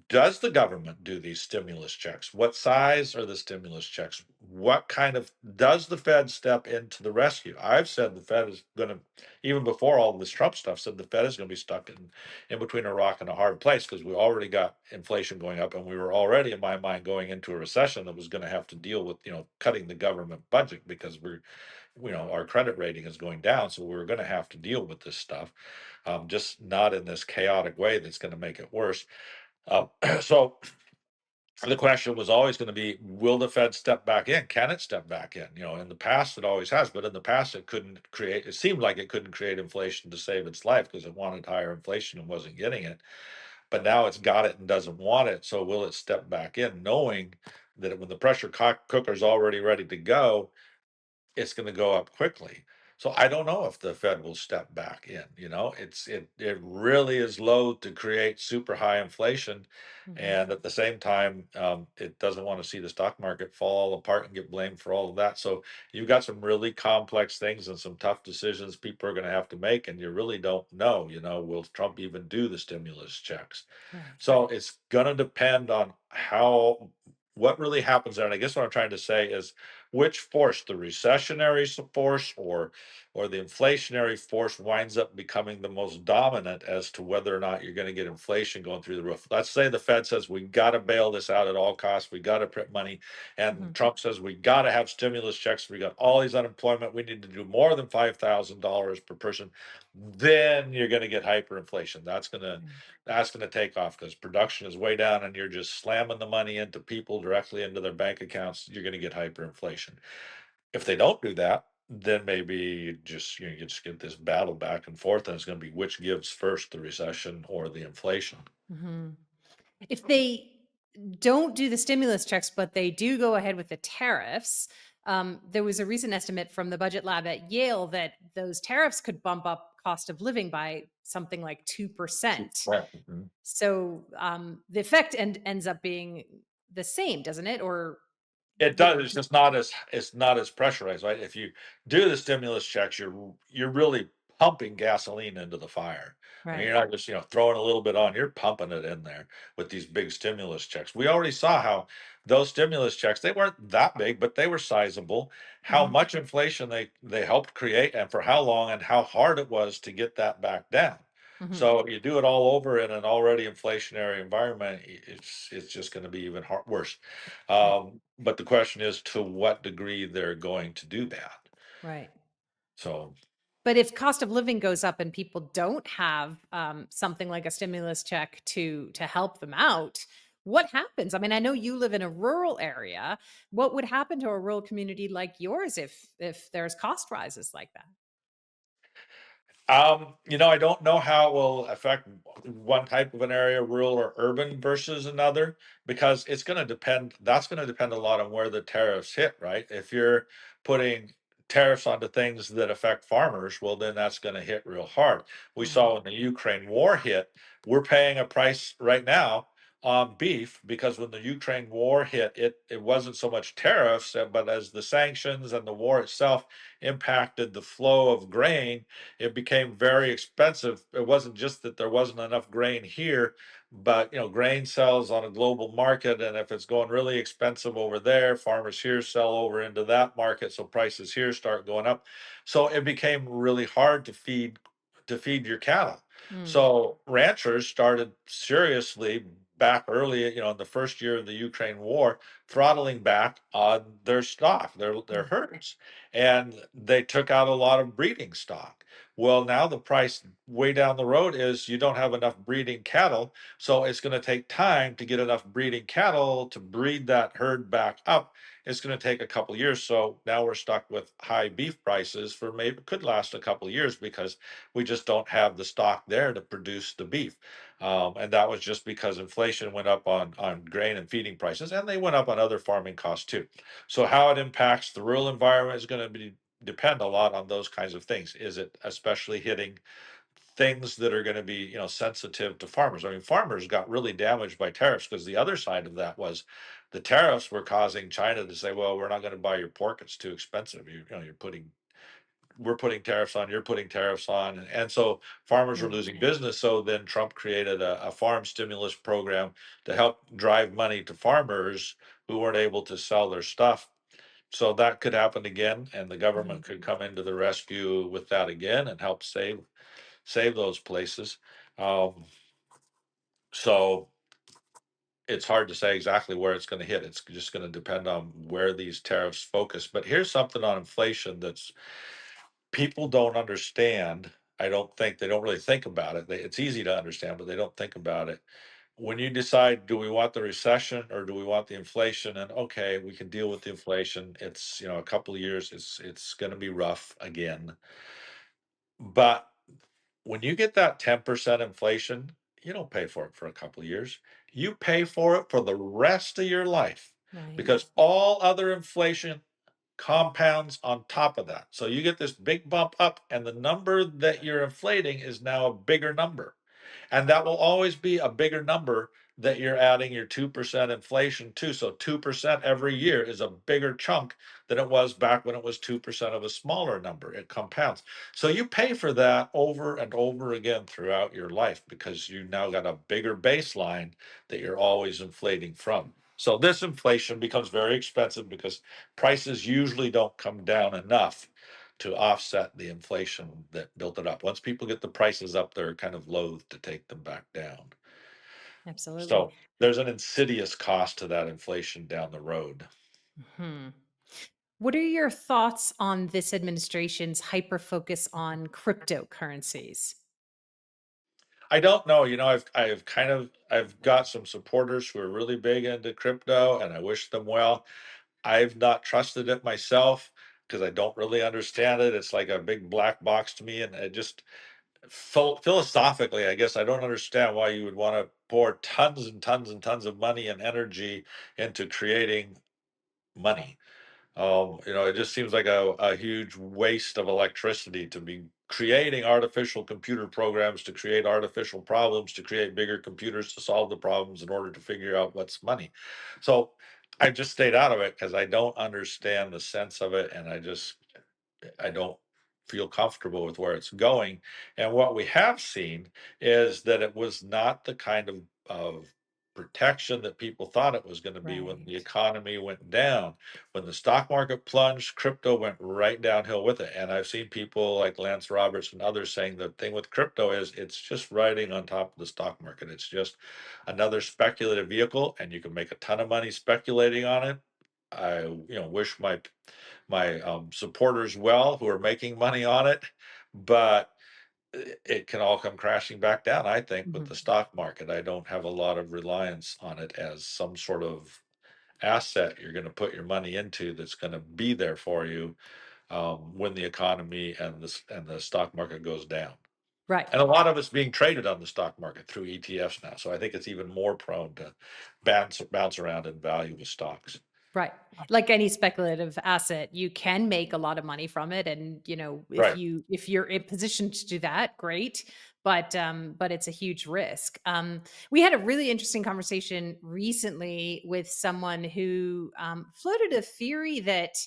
Speaker 1: does the government do these stimulus checks? What size are the stimulus checks? What kind of, does the Fed step into the rescue? I've said the Fed is going to, even before all this Trump stuff, said the Fed is going to be stuck in between a rock and a hard place because we already got inflation going up and we were already, in my mind, going into a recession that was going to have to deal with, cutting the government budget because our credit rating is going down. So we're going to have to deal with this stuff, just not in this chaotic way that's going to make it worse. Uh, so the question was always going to be, will the Fed step back in? Can it step back in? In the past, it always has, but in the past, it seemed like it couldn't create inflation to save its life because it wanted higher inflation and wasn't getting it. But now it's got it and doesn't want it. So will it step back in knowing that when the pressure cooker is already ready to go, it's going to go up quickly. So I don't know if the Fed will step back in. It really is loath to create super high inflation,
Speaker 2: Mhm.
Speaker 1: and at the same time, it doesn't want to see the stock market fall all apart and get blamed for all of that. So you've got some really complex things and some tough decisions people are going to have to make, and you really don't know. Will Trump even do the stimulus checks?
Speaker 2: Right.
Speaker 1: So it's going to depend on what really happens there. And I guess what I'm trying to say is which force, the recessionary force or the inflationary force, winds up becoming the most dominant as to whether or not you're going to get inflation going through the roof. Let's say the Fed says we got to bail this out at all costs, we got to print money, and
Speaker 2: Mhm.
Speaker 1: Trump says we got to have stimulus checks, we got all these unemployment, we need to do more than $5,000 per person. Then you're going to get hyperinflation.
Speaker 2: Right.
Speaker 1: That's going to take off because production is way down and you're just slamming the money into people directly into their bank accounts. You're going to get hyperinflation. If they don't do that, then maybe you just get this battle back and forth, and it's going to be which gives first, the recession or the inflation.
Speaker 2: Mhm. If they don't do the stimulus checks, but they do go ahead with the tariffs, there was a recent estimate from the budget lab at Yale that those tariffs could bump up cost of living by something like 2%.
Speaker 1: Right. Mhm.
Speaker 2: So the effect ends up being the same, doesn't it? Or
Speaker 1: It
Speaker 2: would
Speaker 1: does. It's not as pressurized, right? If you do the stimulus checks, you're really pumping gasoline into the fire. I mean,
Speaker 2: right?
Speaker 1: you're not just throwing a little bit on. You're pumping it in there with these big stimulus checks. We already saw how those stimulus checks, they weren't that big, but they were sizable. How
Speaker 2: Hmm.
Speaker 1: much inflation they helped create, and for how long, and how hard it was to get that back down.
Speaker 2: Hmm.
Speaker 1: So you do it all over in an already inflationary environment, it's just going to be even worse.
Speaker 2: Right.
Speaker 1: But the question is to what degree they're going to do that.
Speaker 2: Right.
Speaker 1: So,
Speaker 2: But if cost of living goes up and people don't have something like a stimulus check to help them out, what happens? I mean, I know you live in a rural area. What would happen to a rural community like yours if there's cost rises like that?
Speaker 1: I don't know how it will affect one type of an area, rural or urban versus another, because it's going to depend. That's going to depend a lot on where the tariffs hit, right? If you're putting tariffs onto things that affect farmers, well, then that's going to hit real hard. We
Speaker 2: Mm,
Speaker 1: saw when the Ukraine war hit, we're paying a price right now on beef because when the Ukraine war hit, it wasn't so much tariffs, but as the sanctions and the war itself impacted the flow of grain, it became very expensive. It wasn't just that there wasn't enough grain here, but grain sells on a global market, and if it's going really expensive over there, farmers here sell over into that market, so prices here start going up. So it became really hard to feed your cattle.
Speaker 2: mm,
Speaker 1: So ranchers started seriously back early, in the first year of the Ukraine war, throttling back on their stock, their
Speaker 2: mm,
Speaker 1: herds, and they took out a lot of breeding stock. Well, now the price way down the road is you don't have enough breeding cattle, so it's going to take time to get enough breeding cattle to breed that herd back up. It's going to take a couple years. So now we're stuck with high beef prices for maybe could last a couple years because we just don't have the stock there to produce the beef. And that was just because inflation went up on grain and feeding prices, and they went up on other farming costs too. So how it impacts the rural environment is going to depend a lot on those kinds of things. Is it especially hitting things that are going to be sensitive to farmers? I mean, farmers got really damaged by tariffs because the other side of that was the tariffs were causing China to say, well, we're not going to buy your pork, it's too expensive. You're putting we're putting tariffs on, you're putting tariffs on, and so farmers were
Speaker 2: mm,
Speaker 1: losing business. So then Trump created a farm stimulus program to help drive money to farmers who weren't able to sell their stuff. So that could happen again, and the
Speaker 2: mhm,
Speaker 1: government could come into the rescue with that again and help save those places. Um, so it's hard to say exactly where it's going to hit. It's just going to depend on where these tariffs focus. But here's something on inflation that's people don't understand. I don't think they don't really think about it. It's easy to understand, but they don't think about it. When you decide, do we want the recession or do we want the inflation? And okay, we can deal with the inflation. It's a couple of years. It's going to be rough again. But when you get that 10% inflation, you don't pay for it for a couple of years. You pay for it for the rest of your life
Speaker 2: right.
Speaker 1: because all other inflation compounds on top of that. So you get this big bump up, and the number that you're inflating is now a bigger number. And that will always be a bigger number that you're adding your 2% inflation to. So 2% every year is a bigger chunk than it was back when it was 2% of a smaller number. It compounds. So you pay for that over and over again throughout your life because you now got a bigger baseline that you're always inflating from. So this inflation becomes very expensive because prices usually don't come down enough to offset the inflation that built it up. Once people get the prices up, they're kind of loath to take them back down.
Speaker 2: Absolutely.
Speaker 1: So there's an insidious cost to that inflation down the road.
Speaker 2: Hmm. What are your thoughts on this administration's hyper focus on cryptocurrencies?
Speaker 1: I don't know. I've got some supporters who are really big into crypto, and I wish them well. I've not trusted it myself because I don't really understand it. It's like a big black box to me, and I just philosophically, I guess I don't understand why you would want to pour tons and tons and tons of money and energy into creating money. It just seems like a huge waste of electricity to be creating artificial computer programs to create artificial problems, to create bigger computers to solve the problems in order to figure out what's money. So I just stayed out of it because I don't understand the sense of it, and I don't feel comfortable with where it's going. And what we have seen is that it was not the kind of protection that people thought it was going to be when the
Speaker 2: Right.
Speaker 1: economy went down. When the stock market plunged, crypto went right downhill with it. And I've seen people like Lance Roberts and others saying the thing with crypto is it's just riding on top of the stock market. It's just another speculative vehicle, and you can make a ton of money speculating on it. I wish my supporters well who are making money on it, but it can all come crashing back down. I think with
Speaker 2: Mhm.
Speaker 1: the stock market, I don't have a lot of reliance on it as some sort of asset you're going to put your money into that's going to be there for you when the economy and the stock market goes down.
Speaker 2: Right.
Speaker 1: And a lot of it's being traded on the stock market through ETFs now, so I think it's even more prone to bounce around in value with stocks.
Speaker 2: Right. Like any speculative asset, you can make a lot of money from it, and
Speaker 1: Right.
Speaker 2: if you're in position to do that, great. But it's a huge risk. We had a really interesting conversation recently with someone who floated a theory that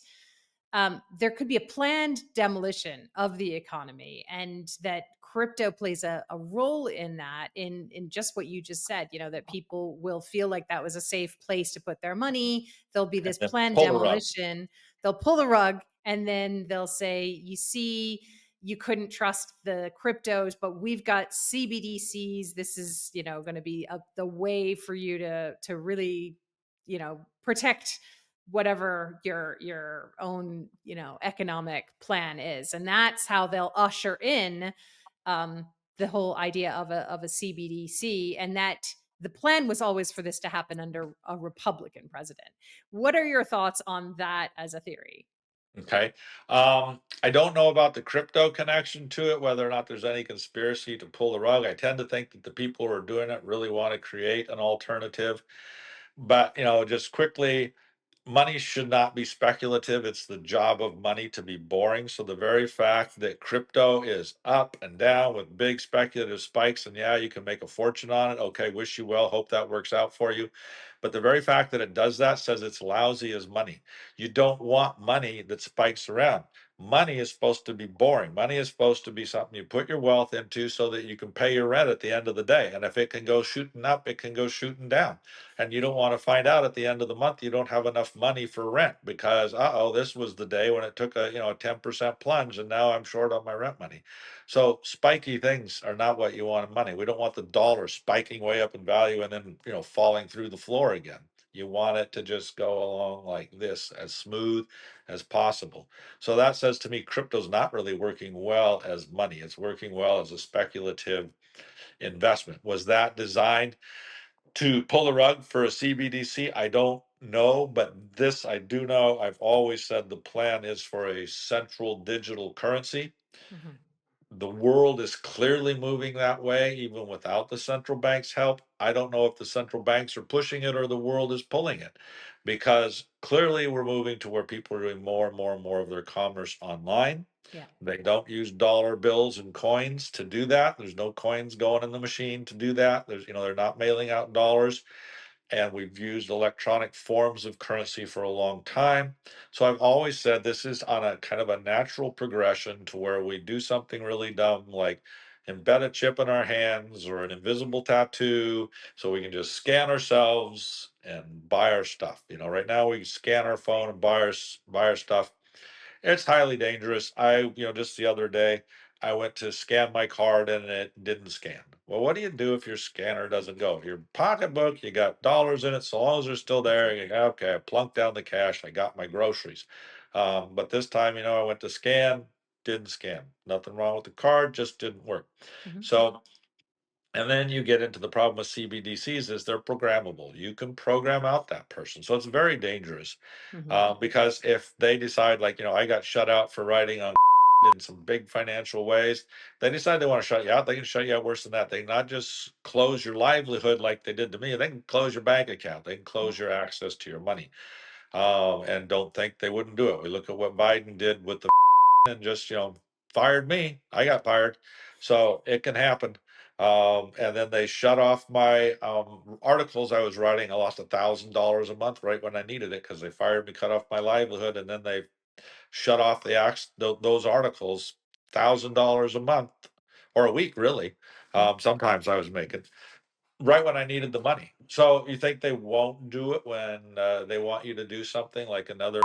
Speaker 2: there could be a planned demolition of the economy, and that crypto plays a role in that, in just what you just said, that people will feel like that was a safe place to put their money. There'll be
Speaker 1: And
Speaker 2: this
Speaker 1: then
Speaker 2: planned
Speaker 1: pull the rug.
Speaker 2: demolition. They'll pull the rug, and then they'll say, you see, you couldn't trust the cryptos, but we've got CBDCs. This is, going to be the way for you to really, protect whatever your own economic plan is, and that's how they'll usher in um the whole idea of a CBDC, and that the plan was always for this to happen under a Republican president. What are your thoughts on that as a theory?
Speaker 1: Okay. I don't know about the crypto connection to it, whether or not there's any conspiracy to pull the rug. I tend to think that the people who are doing it really want to create an alternative. But, just quickly, money should not be speculative. It's the job of money to be boring. So the very fact that crypto is up and down with big speculative spikes, and yeah, you can make a fortune on it. Okay, wish you well. Hope that works out for you. But the very fact that it does that says it's lousy as money. You don't want money that spikes around. Money is supposed to be boring. Money is supposed to be something you put your wealth into so that you can pay your rent at the end of the day. And if it can go shooting up, it can go shooting down. And you don't want to find out at the end of the month you don't have enough money for rent because this was the day when it took a 10% plunge and now I'm short on my rent money. So spiky things are not what you want in money. We don't want the dollar spiking way up in value and then falling through the floor again. You want it to just go along like this, as smooth as possible. So that says to me crypto's not really working well as money. It's working well as a speculative investment. Was that designed to pull the rug for a CBDC? I don't know, but this I do know. I've always said the plan is for a central digital currency.
Speaker 2: Mhm.
Speaker 1: The world is clearly moving that way, even without the central bank's help. I don't know if the central banks are pushing it or the world is pulling it, because clearly we're moving to where people are doing more and more and more of their commerce online.
Speaker 2: Yeah.
Speaker 1: They don't use dollar bills and coins to do that. There's no coins going in the machine to do that. They're not mailing out dollars, and we've used electronic forms of currency for a long time. So I've always said this is on a kind of a natural progression to where we do something really dumb like, embed a chip in our hands or an invisible tattoo so we can just scan ourselves and buy our stuff. Right now we scan our phone and buy our stuff. It's highly dangerous. Just the other day, I went to scan my card and it didn't scan. Well, what do you do if your scanner doesn't go? Your pocketbook, you got dollars in it, so long as they're still there, you go, okay, I plunked down the cash, I got my groceries. But this time, I went to scan, didn't scan. Nothing wrong with the card, just didn't work.
Speaker 2: Mhm.
Speaker 1: So, and then you get into the problem with CBDCs is they're programmable. You can program out that person. So it's very dangerous.
Speaker 2: Mhm.
Speaker 1: Because if they decide, like, I got shut out for writing on in some big financial ways, they decide they want to shut you out, they can shut you out worse than that. They can not just close your livelihood like they did to me, they can close your bank account, they can
Speaker 2: Yeah.
Speaker 1: close your access to your money. And don't think they wouldn't do it. We look at what Biden did with the and just, fired me. I got fired. So it can happen. And then they shut off my articles I was writing. I lost $1,000 a month right when I needed it because they fired me, cut off my livelihood, and then they shut off those articles, $1,000 a month or a week, really.
Speaker 2: Yeah.
Speaker 1: Sometimes I was making right when I needed the money. So you think they won't do it when they want you to do something like another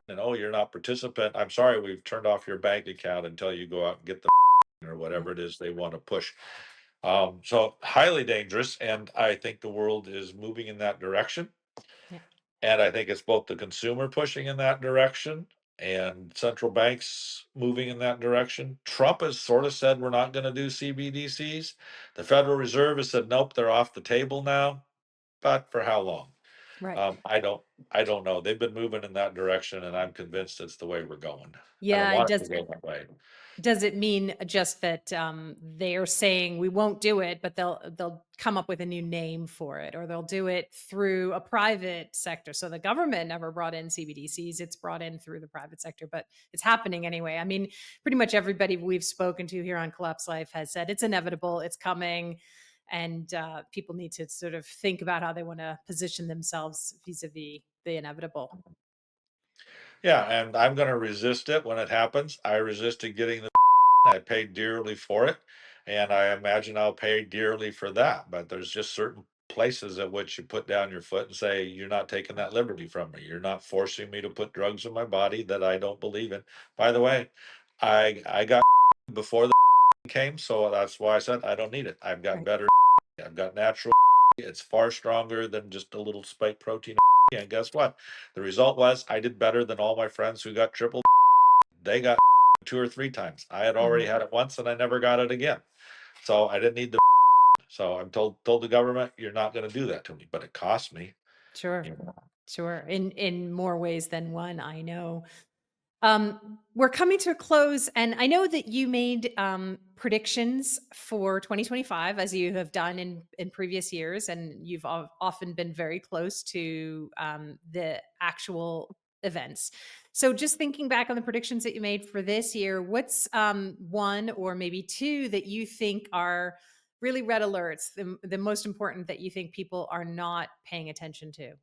Speaker 1: and oh, you're not participant. I'm sorry, we've turned off your bank account until you go out and get the or
Speaker 2: Yeah.
Speaker 1: whatever it is they want to push. So highly dangerous, and I think the world is moving in that direction.
Speaker 2: Yeah.
Speaker 1: And I think it's both the consumer pushing in that direction and central banks moving in that direction. Trump has sort of said we're not going to do CBDCs. The Federal Reserve has said nope, they're off the table now. But for how long?
Speaker 2: Right.
Speaker 1: I don't know. They've been moving in that direction, and I'm convinced it's the way we're going. I don't
Speaker 2: Yeah.
Speaker 1: want it to go that way.
Speaker 2: Does it mean just that they're saying we won't do it, but they'll come up with a new name for it, or they'll do it through a private sector? So the government never brought in CBDCs; it's brought in through the private sector, but it's happening anyway. I mean, pretty much everybody we've spoken to here on Collapse Life has said it's inevitable, it's coming, and people need to sort of think about how they want to position themselves vis-a-vis the inevitable.
Speaker 1: Yeah, and I'm going to resist it when it happens. I resisted getting the. I paid dearly for it, and I imagine I'll pay dearly for that. But there's just certain places at which you put down your foot and say, "You're not taking that liberty from me. You're not forcing me to put drugs in my body that I don't believe in." By the way, I got before the came, so that's why I said I don't need it. I've got
Speaker 2: Right.
Speaker 1: better. I've got natural. It's far stronger than just a little spike protein. And guess what? The result was I did better than all my friends who got triple. They got two or three times. I had already
Speaker 2: Mhm.
Speaker 1: had it once and I never got it again. So I didn't need the. So I'm told the government you're not going to do that to me, but it cost me.
Speaker 2: Sure.
Speaker 1: You know.
Speaker 2: Sure. In more ways than one, I know. We're coming to a close, and I know that you made predictions for 2025, as you have done in previous years, and you've often been very close to the actual events. So, just thinking back on the predictions that you made for this year, what's one or maybe two that you think are really red alerts, the most important that you think people are not paying attention to?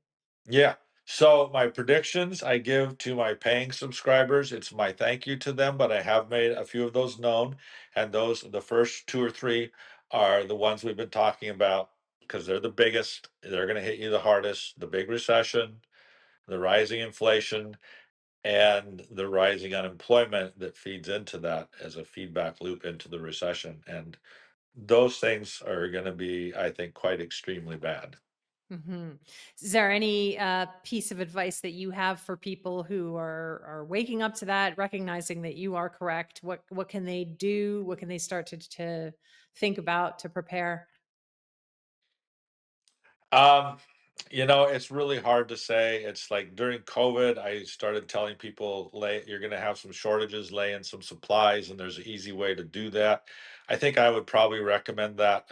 Speaker 1: Yeah. So my predictions I give to my paying subscribers. It's my thank you to them, but I have made a few of those known, and the first two or three are the ones we've been talking about because they're the biggest. They're going to hit you the hardest. The big recession, the rising inflation, and the rising unemployment that feeds into that as a feedback loop into the recession. And those things are going to be, I think, quite extremely bad.
Speaker 2: Mhm. Is there any piece of advice that you have for people who are waking up to that, recognizing that you are correct? What can they do? What can they start to think about to prepare?
Speaker 1: Um, it's really hard to say. It's like during COVID, I started telling people, you're going to have some shortages, lay in some supplies, and there's an easy way to do that. I think I would probably recommend that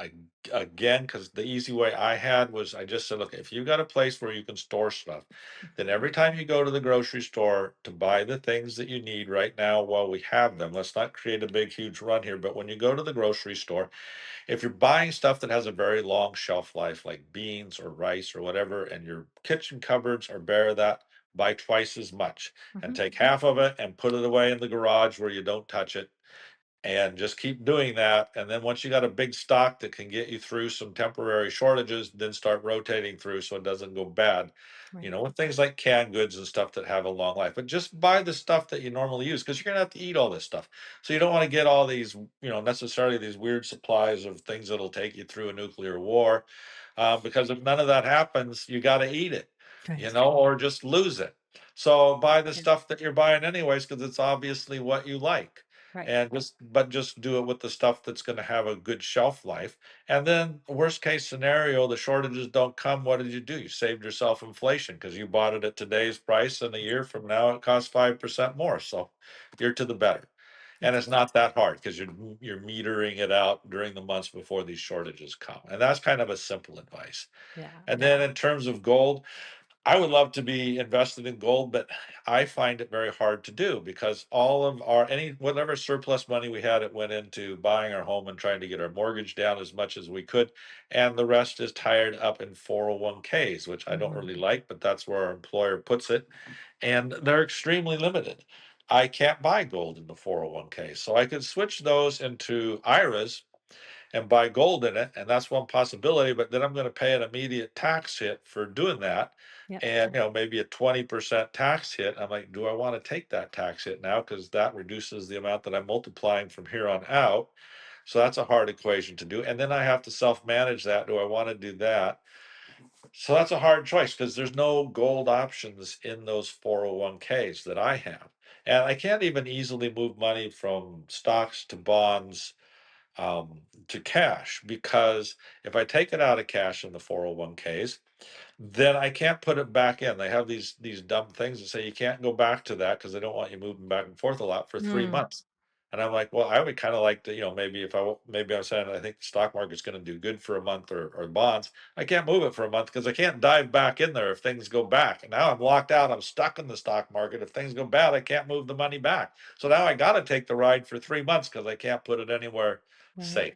Speaker 1: again, because the easy way I had was I just said, look, if you got a place where you can store stuff, then every time you go to the grocery store to buy the things that you need right now while we have them, let's not create a big, huge run here, but when you go to the grocery store, if you're buying stuff that has a very long shelf life, like beans or rice or whatever, and your kitchen cupboards are bare of that, buy twice as much and
Speaker 2: Mhm.
Speaker 1: take half of it and put it away in the garage where you don't touch it. and just keep doing that. And then once you got a big stock that can get you through some temporary shortages, then start rotating through so it doesn't go bad.
Speaker 2: Right.
Speaker 1: With things like canned goods and stuff that have a long life, but just buy the stuff that you normally use because you're gonna have to eat all this stuff. So you don't want to get all these, necessarily these weird supplies of things that'll take you through a nuclear war. Because if none of that happens, you got to eat it,
Speaker 2: Right.
Speaker 1: or just lose it. So buy the
Speaker 2: Yeah.
Speaker 1: stuff that you're buying anyways, because it's obviously what you like.
Speaker 2: Right.
Speaker 1: And just do it with the stuff that's going to have a good shelf life. And then, worst case scenario, the shortages don't come. What did you do? You saved yourself inflation because you bought it at today's price, and a year from now it costs 5% more. So you're to the better. And
Speaker 2: That's
Speaker 1: it's not that hard because you're metering it out during the months before these shortages come. And that's kind of a simple advice.
Speaker 2: yeah.
Speaker 1: And then in terms of gold, I would love to be invested in gold, but I find it very hard to do because all of whatever surplus money we had, it went into buying our home and trying to get our mortgage down as much as we could. And the rest is tied up in 401ks, which I don't
Speaker 2: Mhm.
Speaker 1: really like, but that's where our employer puts it. And they're extremely limited. I can't buy gold in the 401k. So I could switch those into IRAs and buy gold in it, and that's one possibility. But then I'm going to pay an immediate tax hit for doing that,
Speaker 2: Yep.
Speaker 1: and maybe a 20% tax hit. I'm like, do I want to take that tax hit now? Because that reduces the amount that I'm multiplying from here on out. So that's a hard equation to do. And then I have to self-manage that. Do I want to do that? So that's a hard choice because there's no gold options in those 401ks that I have. And I can't even easily move money from stocks to bonds to cash because if I take it out of cash in the 401ks, then I can't put it back in. They have these dumb things that say you can't go back to that because they don't want you moving back and forth a lot for three
Speaker 2: Mm.
Speaker 1: months. And I'm like, well, I would kind of like to, maybe if maybe I'm saying I think the stock market's going to do good for a month or bonds. I can't move it for a month because I can't dive back in there if things go back. And now I'm locked out. I'm stuck in the stock market. If things go bad, I can't move the money back. So now I got to take the ride for 3 months because I can't put it anywhere
Speaker 2: Right.
Speaker 1: safe.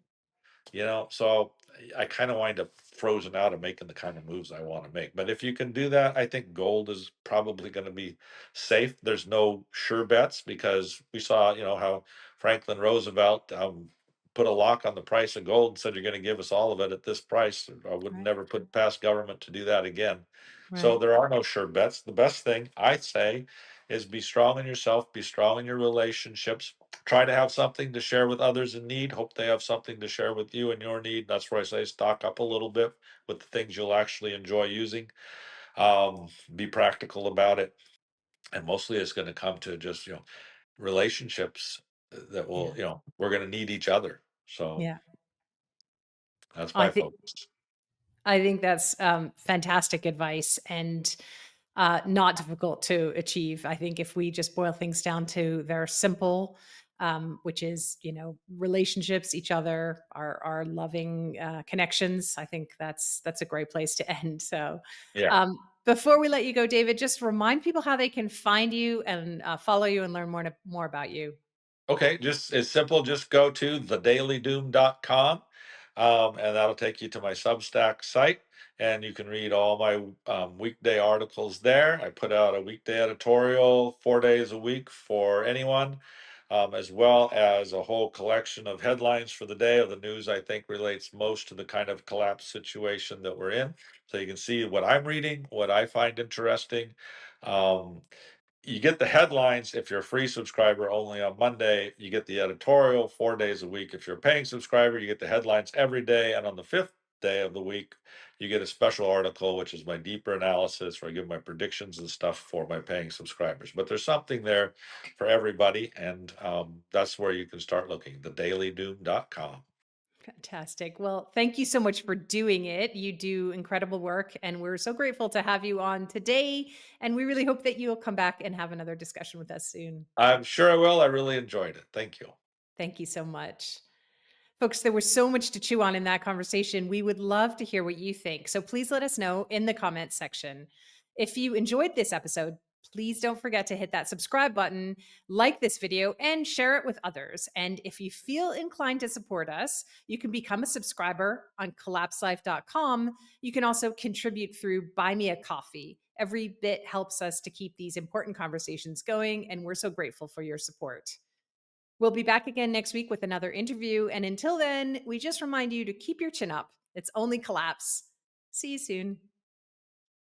Speaker 1: So I kind of wind up frozen out of making the kind of moves I want to make. But if you can do that, I think gold is probably going to be safe. There's no sure bets because we saw, how Franklin Roosevelt put a lock on the price of gold and said, you're going to give us all of it at this price. I would
Speaker 2: Right.
Speaker 1: never put past government to do that again. So
Speaker 2: Right.
Speaker 1: there are no sure bets. The best thing I say is be strong in yourself, be strong in your relationships, try to have something to share with others in need. Hope they have something to share with you in your need. That's where I say stock up a little bit with the things you'll actually enjoy using. Be practical about it. And mostly it's going to come to just, relationships that will,
Speaker 2: Yeah.
Speaker 1: we're going to need each other. So
Speaker 2: Yeah.
Speaker 1: that's
Speaker 2: I
Speaker 1: my
Speaker 2: think
Speaker 1: focus.
Speaker 2: I think that's fantastic advice and not difficult to achieve. I think if we just boil things down to their simple, which is relationships, each other, our loving connections. I think that's a great place to end. So,
Speaker 1: Yeah.
Speaker 2: um, before we let you go, David, just remind people how they can find you and follow you and learn more about you.
Speaker 1: Okay, just it's simple. Just go to thedailydoom.com, and that'll take you to my Substack site, and you can read all my weekday articles there. I put out a weekday editorial 4 days a week for anyone, as well as a whole collection of headlines for the day of the news I think relates most to the kind of collapse situation that we're in. So you can see what I'm reading, what I find interesting. Um, you get the headlines if you're a free subscriber only on Monday. You get the editorial 4 days a week. If you're a paying subscriber, you get the headlines every day. And on the fifth day of the week, you get a special article, which is my deeper analysis where I give my predictions and stuff for my paying subscribers. But there's something there for everybody. And that's where you can start looking, thedailydoom.com.
Speaker 2: Fantastic. Well, thank you so much for doing it. You do incredible work, and we're so grateful to have you on today. And we really hope that you'll come back and have another discussion with us soon.
Speaker 1: I'm sure I will. I really enjoyed it. Thank you.
Speaker 2: Thank you so much. Folks, there was so much to chew on in that conversation. We would love to hear what you think. So please let us know in the comments section. If you enjoyed this episode, please don't forget to hit that subscribe button, like this video, and share it with others. And if you feel inclined to support us, you can become a subscriber on collapselife.com. You can also contribute through Buy Me a Coffee. Every bit helps us to keep these important conversations going, and we're so grateful for your support. We'll be back again next week with another interview. And until then, we just remind you to keep your chin up. It's only collapse. See you soon.